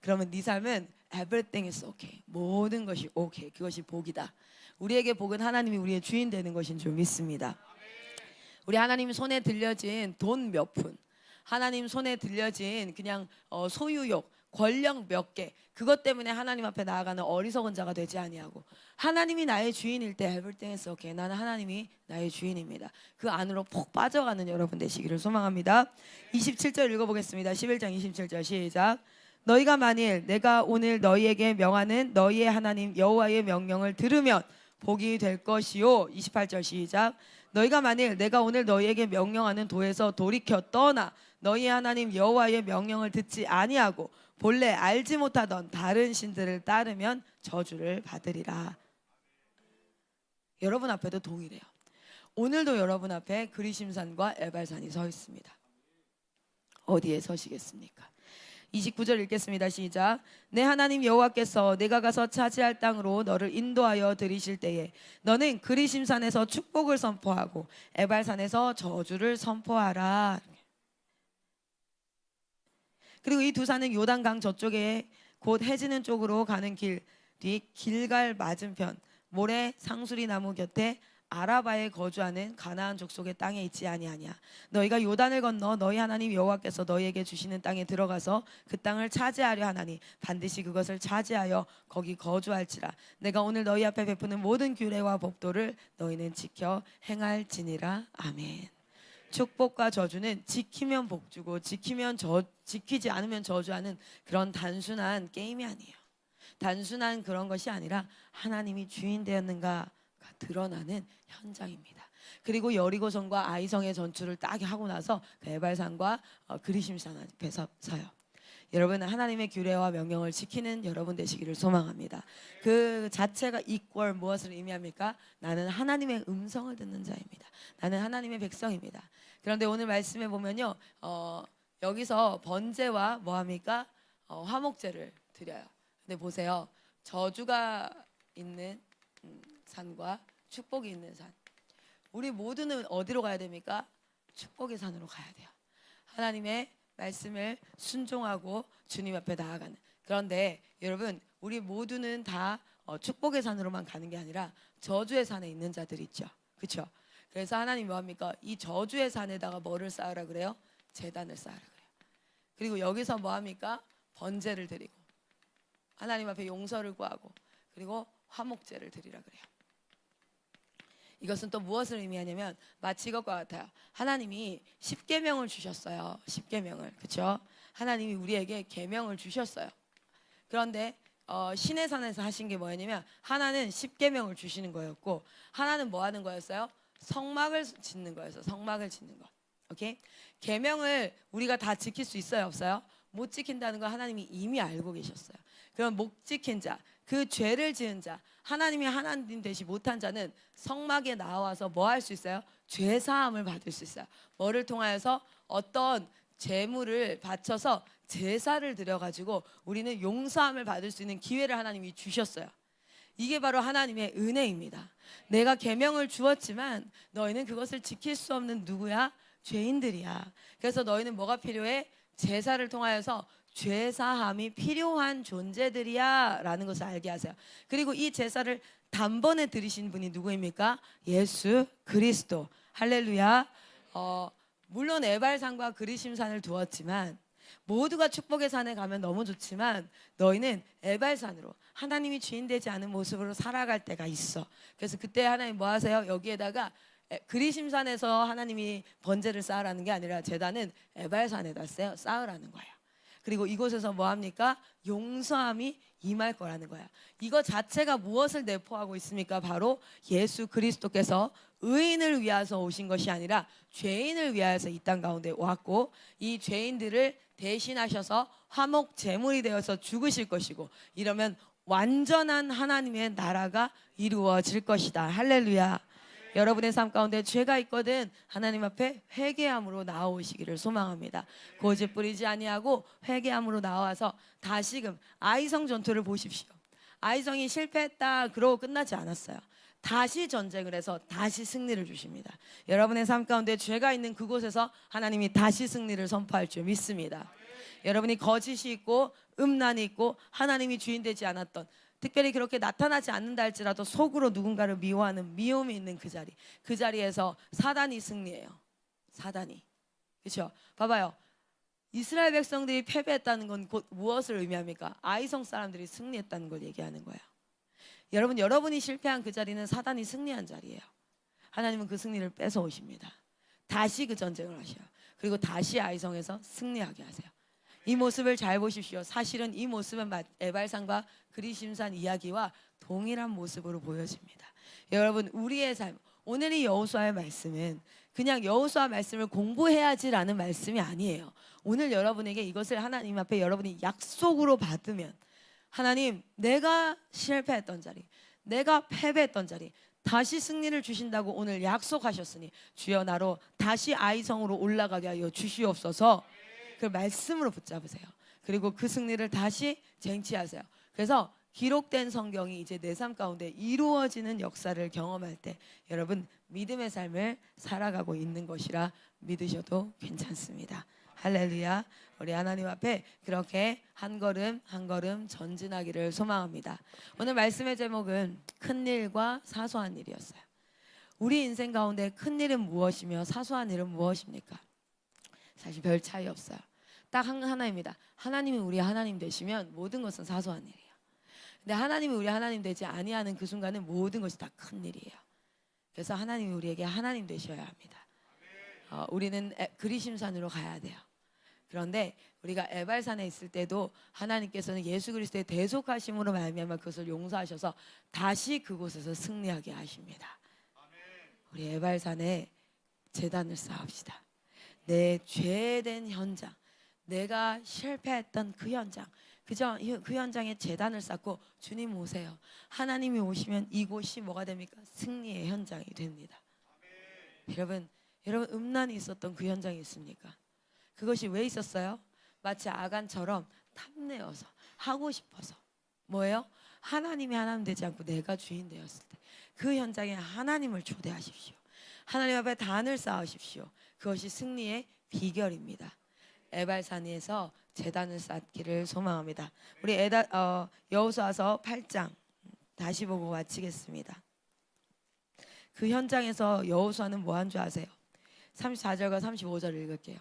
그러면 네 삶은 everything is okay. 모든 것이 okay. 그것이 복이다. 우리에게 복은 하나님이 우리의 주인 되는 것인 줄 믿습니다. 우리 하나님 손에 들려진 돈 몇 푼, 하나님 손에 들려진 그냥 소유욕, 권력 몇 개, 그것 때문에 하나님 앞에 나아가는 어리석은 자가 되지 아니하고 하나님이 나의 주인일 때 everything is okay. 나는 하나님이 나의 주인입니다. 그 안으로 푹 빠져가는 여러분 되시기를 소망합니다. 27절 읽어보겠습니다. 11장 27절 시작. 너희가 만일 내가 오늘 너희에게 명하는 너희의 하나님 여호와의 명령을 들으면 복이 될 것이요. 28절 시작. 너희가 만일 내가 오늘 너희에게 명령하는 도에서 돌이켜 떠나 너희의 하나님 여호와의 명령을 듣지 아니하고 본래 알지 못하던 다른 신들을 따르면 저주를 받으리라. 여러분 앞에도 동일해요. 오늘도 여러분 앞에 그리심산과 에발산이 서 있습니다. 어디에 서시겠습니까? 29절 읽겠습니다. 시작. 내 하나님 여호와께서 내가 가서 차지할 땅으로 너를 인도하여 들이실 때에 너는 그리심산에서 축복을 선포하고 에발산에서 저주를 선포하라. 그리고 이 두 산은 요단강 저쪽에 곧 해지는 쪽으로 가는 길 뒤 길갈 맞은편 모래 상수리 나무 곁에 아라바에 거주하는 가나안 족속의 땅에 있지 아니하냐. 너희가 요단을 건너 너희 하나님 여호와께서 너희에게 주시는 땅에 들어가서 그 땅을 차지하려 하나니 반드시 그것을 차지하여 거기 거주할지라. 내가 오늘 너희 앞에 베푸는 모든 규례와 법도를 너희는 지켜 행할지니라. 아멘. 축복과 저주는 지키면 복주고 지키지 않으면 저주하는 그런 단순한 게임이 아니에요. 단순한 그런 것이 아니라 하나님이 주인 되었는가 드러나는 현장입니다. 그리고 여리고성과 아이성의 전투를 딱 하고 나서 그 에발산과 그리심산 앞에 서요. 여러분은 하나님의 규례와 명령을 지키는 여러분 되시기를 소망합니다. 그 자체가 equal 무엇을 의미합니까? 나는 하나님의 음성을 듣는 자입니다. 나는 하나님의 백성입니다. 그런데 오늘 말씀에 보면요, 여기서 번제와 뭐합니까? 화목제를 드려요. 근데 보세요, 저주가 있는 산과 축복이 있는 산, 우리 모두는 어디로 가야 됩니까? 축복의 산으로 가야 돼요. 하나님의 말씀을 순종하고 주님 앞에 나아가는. 그런데 여러분, 우리 모두는 다 축복의 산으로만 가는 게 아니라 저주의 산에 있는 자들이 있죠. 그렇죠? 그래서 하나님 뭐합니까? 이 저주의 산에다가 뭐를 쌓으라 그래요? 제단을 쌓으라 그래요. 그리고 여기서 뭐합니까? 번제를 드리고 하나님 앞에 용서를 구하고 그리고 화목제를 드리라 그래요. 이것은 또 무엇을 의미하냐면 마치 이것과 같아요. 하나님이 10계명을 주셨어요. 10계명을. 그렇죠? 하나님이 우리에게 계명을 주셨어요. 그런데 신의 산에서 하신 게 뭐였냐면 하나는 10계명을 주시는 거였고 하나는 뭐 하는 거였어요? 성막을 짓는 거였어요. 성막을 짓는 거. 오케이? 계명을 우리가 다 지킬 수 있어요, 없어요? 못 지킨다는 거 하나님이 이미 알고 계셨어요. 그럼 못 지킨 자, 그 죄를 지은 자, 하나님이 하나님 되시 못한 자는 성막에 나와서 뭐 할 수 있어요? 죄 사함을 받을 수 있어요. 뭐를 통하여서? 어떤 제물을 바쳐서 제사를 드려가지고 우리는 용서함을 받을 수 있는 기회를 하나님이 주셨어요. 이게 바로 하나님의 은혜입니다. 내가 계명을 주었지만 너희는 그것을 지킬 수 없는 누구야? 죄인들이야. 그래서 너희는 뭐가 필요해? 제사를 통하여서 죄사함이 필요한 존재들이야 라는 것을 알게 하세요. 그리고 이 제사를 단번에 드리신 분이 누구입니까? 예수 그리스도. 할렐루야. 물론 에발산과 그리심산을 두었지만 모두가 축복의 산에 가면 너무 좋지만 너희는 에발산으로 하나님이 주인 되지 않은 모습으로 살아갈 때가 있어. 그래서 그때 하나님 뭐 하세요? 여기에다가 그리심산에서 하나님이 번제를 쌓으라는 게 아니라 제단은 에발산에다 쌓으라는 거예요. 그리고 이곳에서 뭐합니까? 용서함이 임할 거라는 거야. 이거 자체가 무엇을 내포하고 있습니까? 바로 예수 그리스도께서 의인을 위하여 오신 것이 아니라 죄인을 위하여서 이 땅 가운데 왔고 이 죄인들을 대신하셔서 화목 제물이 되어서 죽으실 것이고 이러면 완전한 하나님의 나라가 이루어질 것이다. 할렐루야. 여러분의 삶 가운데 죄가 있거든 하나님 앞에 회개함으로 나오시기를 소망합니다. 고집 부리지 아니하고 회개함으로 나와서 다시금 아이성 전투를 보십시오. 아이성이 실패했다 그러고 끝나지 않았어요. 다시 전쟁을 해서 다시 승리를 주십니다. 여러분의 삶 가운데 죄가 있는 그곳에서 하나님이 다시 승리를 선포할 줄 믿습니다. 여러분이 거짓이 있고 음란이 있고 하나님이 주인 되지 않았던 특별히 그렇게 나타나지 않는다 할지라도 속으로 누군가를 미워하는 미움이 있는 그 자리에서 사단이 승리해요. 사단이. 그렇죠? 봐봐요. 이스라엘 백성들이 패배했다는 건 곧 무엇을 의미합니까? 아이성 사람들이 승리했다는 걸 얘기하는 거예요. 여러분, 여러분이 실패한 그 자리는 사단이 승리한 자리예요. 하나님은 그 승리를 뺏어오십니다. 다시 그 전쟁을 하셔요. 그리고 다시 아이성에서 승리하게 하세요. 이 모습을 잘 보십시오. 사실은 이 모습은 에발산과 그리심산 이야기와 동일한 모습으로 보여집니다. 여러분, 우리의 삶, 오늘 이 여호수아의 말씀은 그냥 여호수아 말씀을 공부해야지라는 말씀이 아니에요. 오늘 여러분에게 이것을 하나님 앞에 여러분이 약속으로 받으면, 하나님, 내가 실패했던 자리, 내가 패배했던 자리 다시 승리를 주신다고 오늘 약속하셨으니 주여 나로 다시 아이성으로 올라가게 하여 주시옵소서. 그 말씀으로 붙잡으세요. 그리고 그 승리를 다시 쟁취하세요. 그래서 기록된 성경이 이제 내 삶 가운데 이루어지는 역사를 경험할 때 여러분 믿음의 삶을 살아가고 있는 것이라 믿으셔도 괜찮습니다. 할렐루야. 우리 하나님 앞에 그렇게 한 걸음 한 걸음 전진하기를 소망합니다. 오늘 말씀의 제목은 큰 일과 사소한 일이었어요. 우리 인생 가운데 큰 일은 무엇이며 사소한 일은 무엇입니까? 사실 별 차이 없어요. 딱 하나입니다. 하나님이 우리 하나님 되시면 모든 것은 사소한 일이에요. 근데 하나님이 우리 하나님 되지 아니하는 그 순간은 모든 것이 다 큰 일이에요. 그래서 하나님이 우리에게 하나님 되셔야 합니다. 우리는 그리심산으로 가야 돼요. 그런데 우리가 에발산에 있을 때도 하나님께서는 예수 그리스도의 대속하심으로 말미암아 그것을 용서하셔서 다시 그곳에서 승리하게 하십니다. 우리 에발산에 제단을 쌓읍시다. 내 죄된 현장, 내가 실패했던 그 현장, 그 현장에 제단을 쌓고 주님 오세요. 하나님이 오시면 이곳이 뭐가 됩니까? 승리의 현장이 됩니다. 여러분 음란이 있었던 그 현장이 있습니까? 그것이 왜 있었어요? 마치 아간처럼 탐내어서 하고 싶어서. 뭐예요? 하나님이 하나님 되지 않고 내가 주인 되었을 때 그 현장에 하나님을 초대하십시오. 하나님 앞에 단을 쌓으십시오. 그것이 승리의 비결입니다. 에발산에서 제단을 쌓기를 소망합니다. 우리 여호수아서 8장 다시 보고 마치겠습니다. 그 현장에서 여호수아는 뭐 한 줄 아세요? 34절과 35절을 읽을게요.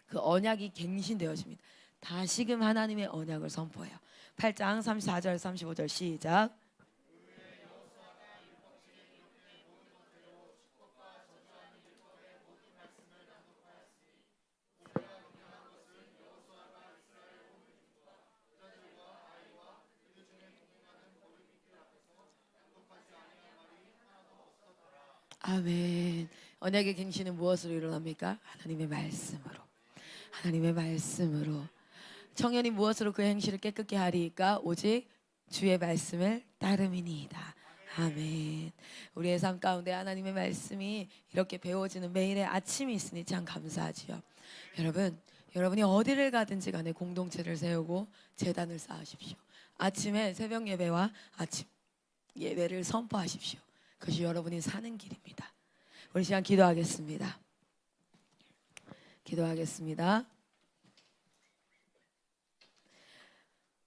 그 언약이 갱신되어집니다. 다시금 하나님의 언약을 선포해요. 8장 34절 35절 시작. 아멘. 언약의 갱신은 무엇으로 일어납니까? 하나님의 말씀으로. 하나님의 말씀으로. 청년이 무엇으로 그 행실을 깨끗게 하리이까? 오직 주의 말씀을 따름이니이다. 아멘. 우리의 삶 가운데 하나님의 말씀이 이렇게 배워지는 매일의 아침이 있으니 참 감사하지요. 여러분이 어디를 가든지 간에 공동체를 세우고 제단을 쌓으십시오. 아침에 새벽 예배와 아침 예배를 선포하십시오. 그것이 여러분이 사는 길입니다. 우리 시간 기도하겠습니다.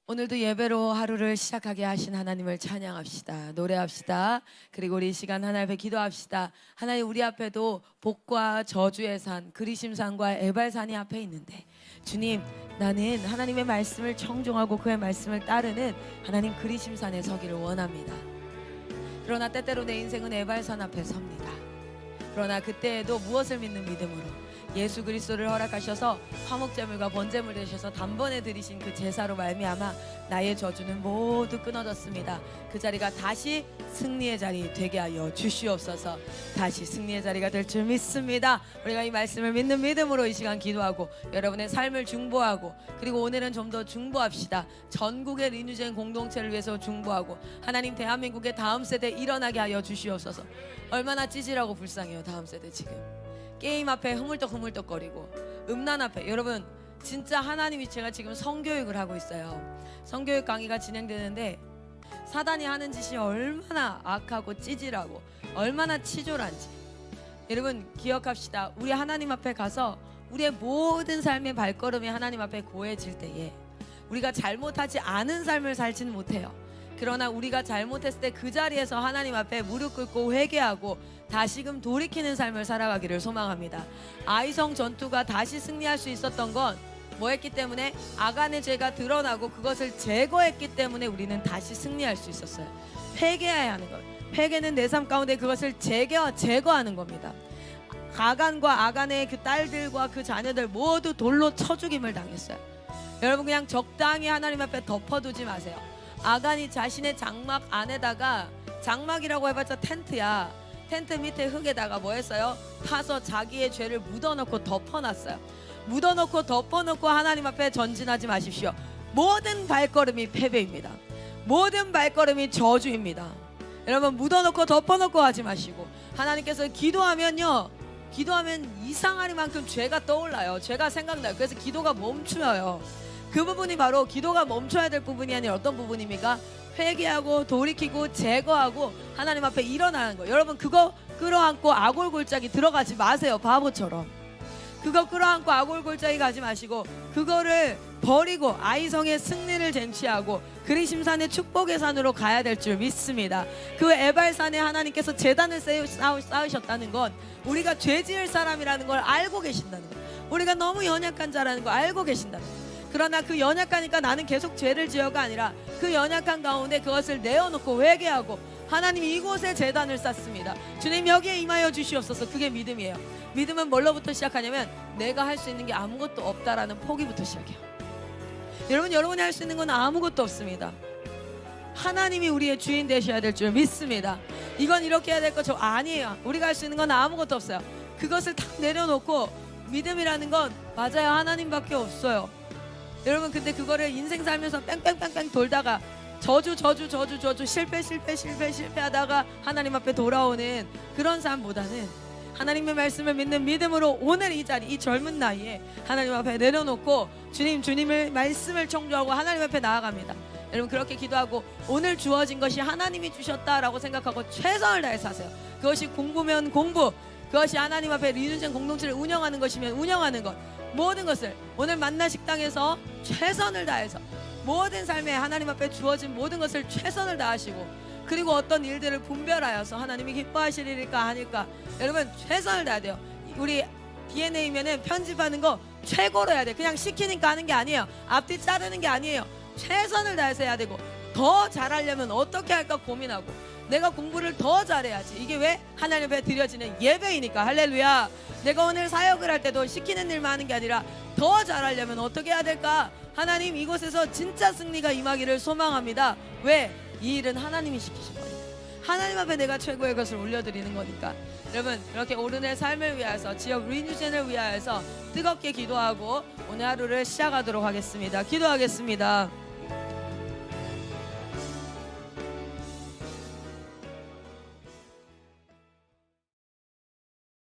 오늘도 예배로 하루를 시작하게 하신 하나님을 찬양합시다. 노래합시다. 그리고 우리 이 시간 하나님 앞에 기도합시다. 하나님, 우리 앞에도 복과 저주의 산, 그리심산과 에발산이 앞에 있는데 주님, 나는 하나님의 말씀을 청종하고 그의 말씀을 따르는 하나님 그리심산에 서기를 원합니다. 그러나 때때로 내 인생은 에발산 앞에 섭니다. 그러나 그때에도 무엇을 믿는 믿음으로 예수 그리스도를 허락하셔서 화목제물과 번제물 되셔서 단번에 드리신 그 제사로 말미암아 나의 저주는 모두 끊어졌습니다. 그 자리가 다시 승리의 자리 되게 하여 주시옵소서. 다시 승리의 자리가 될 줄 믿습니다. 우리가 이 말씀을 믿는 믿음으로 이 시간 기도하고 여러분의 삶을 중보하고, 그리고 오늘은 좀 더 중보합시다. 전국의 리뉴젠 공동체를 위해서 중보하고, 하나님 대한민국의 다음 세대 일어나게 하여 주시옵소서. 얼마나 찌질하고 불쌍해요. 다음 세대 지금 게임 앞에 흐물떡거리고 음란 앞에. 여러분 진짜 하나님이, 제가 지금 성교육을 하고 있어요. 성교육 강의가 진행되는데 사단이 하는 짓이 얼마나 악하고 찌질하고 얼마나 치졸한지 여러분 기억합시다. 우리 하나님 앞에 가서 우리의 모든 삶의 발걸음이 하나님 앞에 고해질 때에 우리가 잘못하지 않은 삶을 살지는 못해요. 그러나 우리가 잘못했을 때 그 자리에서 하나님 앞에 무릎 꿇고 회개하고 다시금 돌이키는 삶을 살아가기를 소망합니다. 아이성 전투가 다시 승리할 수 있었던 건 뭐했기 때문에 아간의 죄가 드러나고 그것을 제거했기 때문에 우리는 다시 승리할 수 있었어요. 회개해야 하는 것. 회개는 내 삶 가운데 그것을 제거하는 겁니다. 아간과 아간의 그 딸들과 그 자녀들 모두 돌로 쳐 죽임을 당했어요. 여러분 그냥 적당히 하나님 앞에 덮어두지 마세요. 아간이 자신의 장막 안에다가, 장막이라고 해봤자 텐트야, 텐트 밑에 흙에다가 뭐 했어요? 타서 자기의 죄를 묻어놓고 덮어놨어요. 묻어놓고 덮어놓고 하나님 앞에 전진하지 마십시오. 모든 발걸음이 패배입니다. 모든 발걸음이 저주입니다. 여러분 묻어놓고 덮어놓고 하지 마시고, 하나님께서 기도하면요, 기도하면 이상하리만큼 죄가 떠올라요. 죄가 생각나요. 그래서 기도가 멈추어요. 그 부분이 바로 기도가 멈춰야 될 부분이 아니라 어떤 부분입니까? 회개하고 돌이키고 제거하고 하나님 앞에 일어나는 거. 여러분 그거 끌어안고 아골골짜기 들어가지 마세요. 바보처럼. 그거 끌어안고 아골골짜기 가지 마시고 그거를 버리고 아이성의 승리를 쟁취하고 그리심산의 축복의 산으로 가야 될 줄 믿습니다. 그 에발산에 하나님께서 제단을 쌓으셨다는 건 우리가 죄 지을 사람이라는 걸 알고 계신다는 거예요. 우리가 너무 연약한 자라는 걸 알고 계신다는 거예요. 그러나 그 연약하니까 나는 계속 죄를 지어가 아니라 그 연약한 가운데 그것을 내어놓고 회개하고 하나님이 이곳에 제단을 쌓습니다. 주님 여기에 임하여 주시옵소서. 그게 믿음이에요. 믿음은 뭘로부터 시작하냐면 내가 할 수 있는 게 아무것도 없다라는 포기부터 시작해요. 여러분이 할 수 있는 건 아무것도 없습니다. 하나님이 우리의 주인 되셔야 될 줄 믿습니다. 이건 이렇게 해야 될 거 저 아니에요. 우리가 할 수 있는 건 아무것도 없어요. 그것을 탁 내려놓고 믿음이라는 건 맞아요. 하나님밖에 없어요. 여러분 근데 그거를 인생 살면서 뺑뺑뺑뺑 돌다가 저주 실패하다가 하나님 앞에 돌아오는 그런 삶보다는 하나님의 말씀을 믿는 믿음으로 오늘 이 자리, 이 젊은 나이에 하나님 앞에 내려놓고 주님을 말씀을 청주하고 하나님 앞에 나아갑니다. 여러분 그렇게 기도하고 오늘 주어진 것이 하나님이 주셨다라고 생각하고 최선을 다해서 하세요. 그것이 공부면 공부, 그것이 하나님 앞에 리누젠 공동체를 운영하는 것이면 운영하는 것, 모든 것을 오늘 만나 식당에서 최선을 다해서 모든 삶에 하나님 앞에 주어진 모든 것을 최선을 다하시고 그리고 어떤 일들을 분별하여서 하나님이 기뻐하실 일일까 아닐까, 여러분 최선을 다해야 돼요. 우리 DNA면은 편집하는 거 최고로 해야 돼. 그냥 시키니까 하는 게 아니에요. 앞뒤 자르는 게 아니에요. 최선을 다해서 해야 되고 더 잘하려면 어떻게 할까 고민하고 내가 공부를 더 잘해야지. 이게 왜? 하나님 앞에 드려지는 예배이니까. 할렐루야. 내가 오늘 사역을 할 때도 시키는 일만 하는 게 아니라 더 잘하려면 어떻게 해야 될까? 하나님 이곳에서 진짜 승리가 임하기를 소망합니다. 왜? 이 일은 하나님이 시키신 거예요. 하나님 앞에 내가 최고의 것을 올려드리는 거니까. 여러분 이렇게 오르내 삶을 위하여서 지역 리뉴젠을 위하여서 뜨겁게 기도하고 오늘 하루를 시작하도록 하겠습니다. 기도하겠습니다.